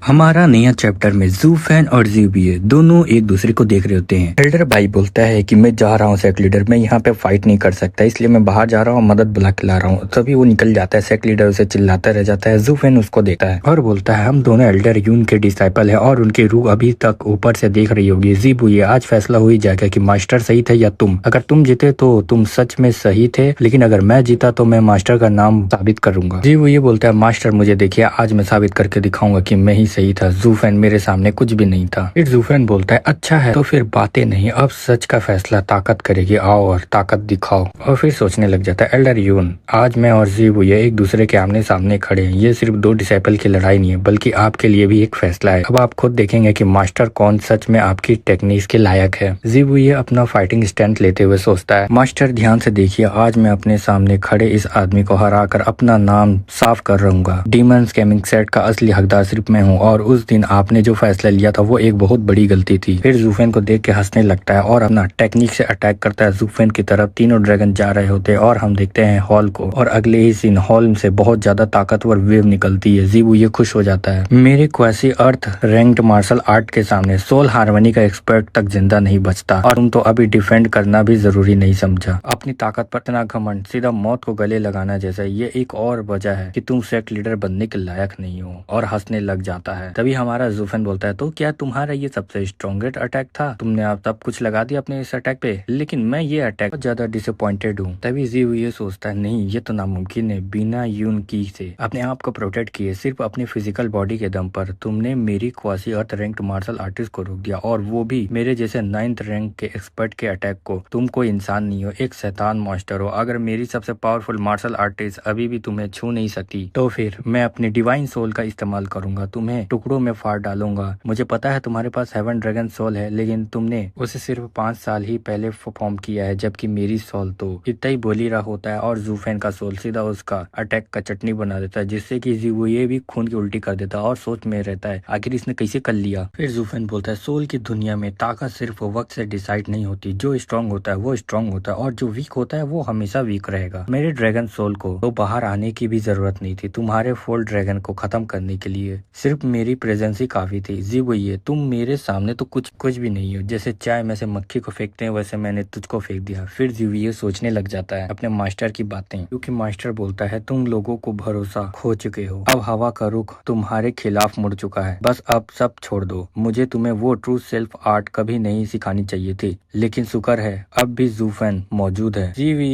हमारा नया चैप्टर में जूफैन और जीबीए दोनों एक दूसरे को देख रहे होते हैं। एल्डर भाई बोलता है कि मैं जा रहा हूँ सेक्ट लीडर, मैं यहाँ पे फाइट नहीं कर सकता, इसलिए मैं बाहर जा रहा हूँ, मदद बुला के ला रहा हूँ। तभी वो निकल जाता है, सेक्ट लीडर उसे चिल्लाता रह जाता है। जूफैन उसको देखता है और बोलता है हम दोनों एल्डर यून के डिसाइपल है और उनकी रूह अभी तक ऊपर से देख रही होगी। जीबूए आज फैसला हो ही जाएगा कि मास्टर सही थे या तुम। अगर तुम जीते तो तुम सच में सही थे, लेकिन अगर मैं जीता तो मैं मास्टर का नाम साबित करूंगा। जीबूए बोलता है मास्टर मुझे देखिए, आज मैं साबित करके दिखाऊंगा कि मैं ही सही था। जूफैन मेरे सामने कुछ भी नहीं था। फिर जूफैन बोलता है अच्छा है, तो फिर बातें नहीं, अब सच का फैसला ताकत करेगी, आओ और ताकत दिखाओ। और फिर सोचने लग जाता है एल्डर यून, आज मैं और जीबूए एक दूसरे के आमने सामने खड़े हैं। ये सिर्फ दो डिसाइपल की लड़ाई नहीं है, बल्कि आपके लिए भी एक फैसला है। अब आप खुद देखेंगे कि मास्टर कौन सच में आपकी टेक्निक्स के लायक है। जीबूए अपना फाइटिंग स्टैंड लेते हुए सोचता है मास्टर ध्यान से देखिए, आज मैं अपने सामने खड़े इस आदमी को हराकर अपना नाम साफ कर रहूंगा। डीमन स्कैमिंग सेट का असली हकदार सिर्फ मैं हूँ और उस दिन आपने जो फैसला लिया था वो एक बहुत बड़ी गलती थी। फिर जूफेन को देख के हंसने लगता है और अपना टेक्निक से अटैक करता है। जूफेन की तरफ तीनों ड्रैगन जा रहे होते हैं और हम देखते हैं हॉल को, और अगले ही सीन हॉल से बहुत ज्यादा ताकतवर वेव निकलती है। जीबू ये खुश हो जाता है, मेरे क्वेसी अर्थ रैंक्ड मार्शल आर्ट के सामने सोल हार्मनी का एक्सपर्ट तक जिंदा नहीं बचता, और तुम तो अभी डिफेंड करना भी जरूरी नहीं समझा। अपनी ताकत पर इतना घमंड सीधा मौत को गले लगाना जैसा ये एक और वजह है कि तुम सेक्ट लीडर बनने के लायक नहीं हो। और हंसने लग जाता है। तभी हमारा जूफेन बोलता है तो क्या तुम्हारा ये सबसे स्ट्रॉन्गेस्ट अटैक था? तुमने आप सब कुछ लगा दिया अपने इस अटैक पे, लेकिन मैं ये अटैक बहुत ज्यादा डिसअपॉइंटेड हूँ। तभी जीव ये सोचता है नहीं, ये तो नामुमकिन है, बिना यून की से अपने आप को प्रोटेक्ट किए सिर्फ अपने फिजिकल बॉडी के दम पर तुमने मेरी क्वासी अर्थ रैंक्ड मार्शल आर्टिस्ट को रोक दिया, और वो भी मेरे जैसे 9th रैंक के एक्सपर्ट के अटैक को। तुम कोई इंसान नहीं हो, एक शैतान मास्टर हो। अगर मेरी सबसे पावरफुल मार्शल आर्टिस्ट अभी भी तुम्हें छू नहीं सकती, तो फिर मैं अपनी डिवाइन सोल का इस्तेमाल करूंगा, तुम्हें टुकड़ों में फाड़ डालूंगा। मुझे पता है तुम्हारे पास 7 ड्रैगन सोल है, लेकिन तुमने उसे सिर्फ 5 साल ही पहले फॉर्म किया है, जबकि मेरी सोल तो इतना ही बोल ही रहा होता है। और जूफेन का सोल सीधा उसका अटैक का चटनी बना देता है, जिससे कि वो ये भी खून की उल्टी कर देता है और सोच में रहता है आखिर इसने कैसे कर लिया। फिर जूफेन बोलता है सोल की दुनिया में ताकत सिर्फ वक्त से डिसाइड नहीं होती, जो स्ट्रांग होता है वो स्ट्रांग होता है और जो वीक होता है वो हमेशा वीक रहेगा। मेरे ड्रैगन सोल को तो बाहर आने की भी जरूरत नहीं थी, तुम्हारे फोल ड्रैगन को खत्म करने के लिए सिर्फ मेरी प्रेजेंस ही काफी थी। जी वही है, तुम मेरे सामने तो कुछ भी नहीं हो, जैसे चाय में से मक्खी को फेंकते हैं वैसे मैंने तुझको फेंक दिया। फिर जीवी ये सोचने लग जाता है अपने मास्टर की बातें, क्योंकि मास्टर बोलता है तुम लोगों को भरोसा खो चुके हो, अब हवा का रुख तुम्हारे खिलाफ मुड़ चुका है, बस अब सब छोड़ दो। मुझे तुम्हें वो ट्रू सेल्फ आर्ट कभी नहीं सिखानी चाहिए थी, लेकिन शुक्र है अब भी जूफेन मौजूद है। जीवी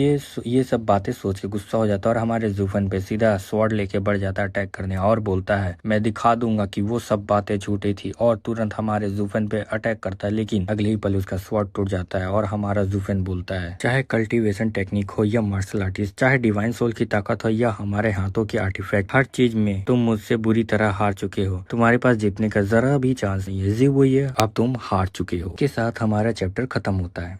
ये सब बातें सोच के गुस्सा हो जाता है और हमारे जूफेन पे सीधा स्वॉर्ड लेके बढ़ जाता है अटैक करने, और बोलता है मैं दिखा दूंगा कि वो सब बातें झूठी थी, और तुरंत हमारे जूफेन पे अटैक करता है। लेकिन अगले ही पल उसका स्वॉर्ड टूट जाता है और हमारा जूफेन बोलता है चाहे कल्टीवेशन टेक्निक हो या मार्शल आर्टिस्ट, चाहे डिवाइन सोल की ताकत हो या हमारे हाथों की आर्टिफैक्ट, हर चीज में तुम मुझसे बुरी तरह हार चुके हो, तुम्हारे पास जीतने का जरा भी चांस नहीं है। जी वही है, अब तुम हार चुके हो। के साथ हमारा चैप्टर खत्म होता है।